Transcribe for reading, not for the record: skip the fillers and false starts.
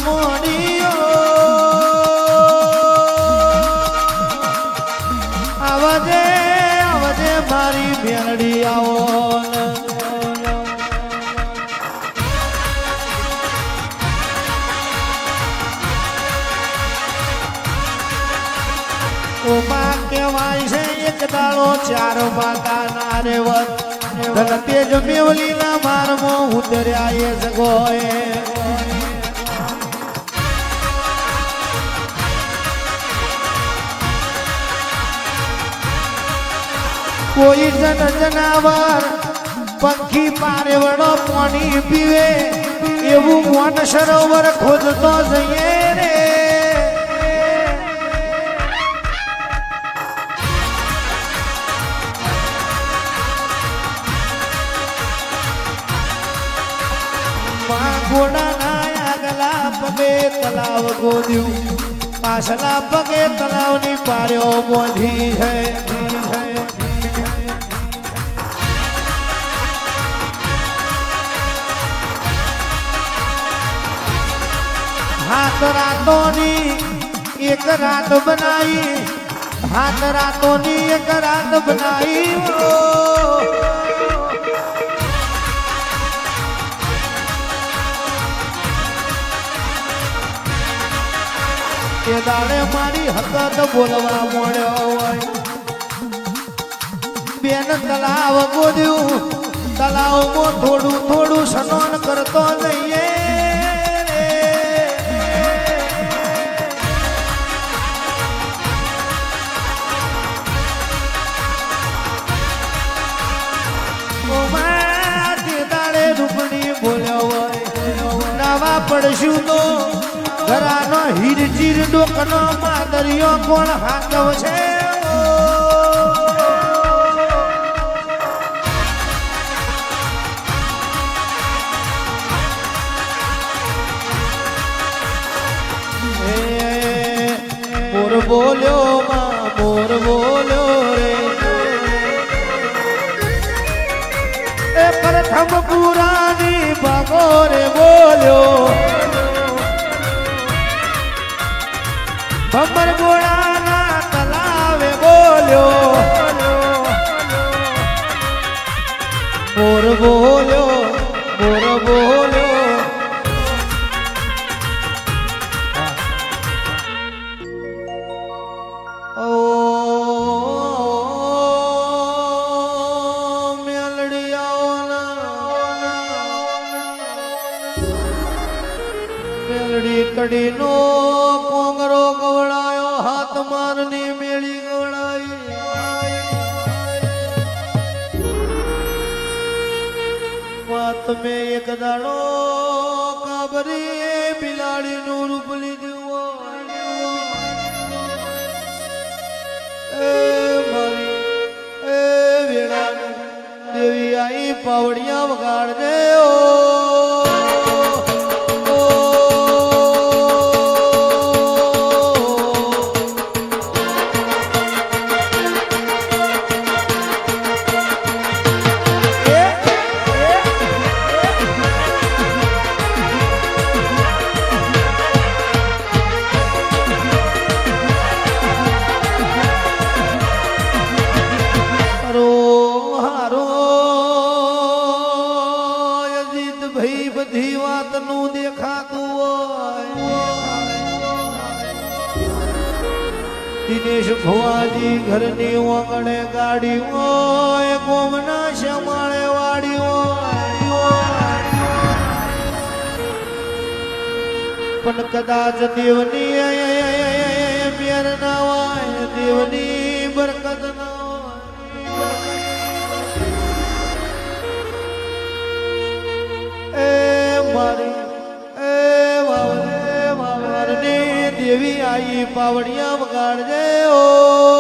મોડીઓ આવજે આવજે મારી મેલડી આવો કેવાય છે એક દાડો ચાર માતા ના રે વત તેજ મેવલી ના મારમો ઉતર્યા એ જગોએ કોઈ જન જનાવર પંખી પારે વડો પાણી પીવે એવું મોન સરોવર ખોદતો જઈએ રે ઘોડાના આગલા પગે તલાવ ગોદ્યું પાછલા પગે તલાવની પાર્યો બોધી છે હાથ રાતોની એક રાત બનાવી હાથ રાતોની એક રાત બનાવી એ દાડે મારી હકત બોલવા મળ્યો હોય બેન તલાવ ગોદ્યું તલાવમાં થોડું થોડું સ્નાન કરતો જઈએ દાડે રૂપણી બોલ્યો હોય નાવા પડશું તો ઘરાનો હીરચીર ડોકનો માદરિયો કોણ હાથવ છે મોર બોલ્યો માં મોર બોલ્યો રે એ પ્રથમ પુરાની બગોરે બોલ્યો ભમર ગોળાના તલાવે બોલ્યો મોર બોલ્યો મોર બોલ્યો ઓ મેલડી મેલડી કડીનો કોંગરો ગવડાયો હાથ મારની મેળી ગવડાઈ વાત મેં એક દાડો કાબરી બિલાડી નું રૂપ લીધું એ મારી એ વેળા દેવી આઈ પાવડિયા વગાડજે બધી વાત નું દેખાતું હોય દિનેશ ભુવાજી ઘરની ઓગણે ગાડી હોય ગોમના શમાળે વાડી હોય પણ કદાચ દેવની મેર ના હોય દેવની બરકત ના દેવી આઈ પાવડિયા વગાડજે ઓ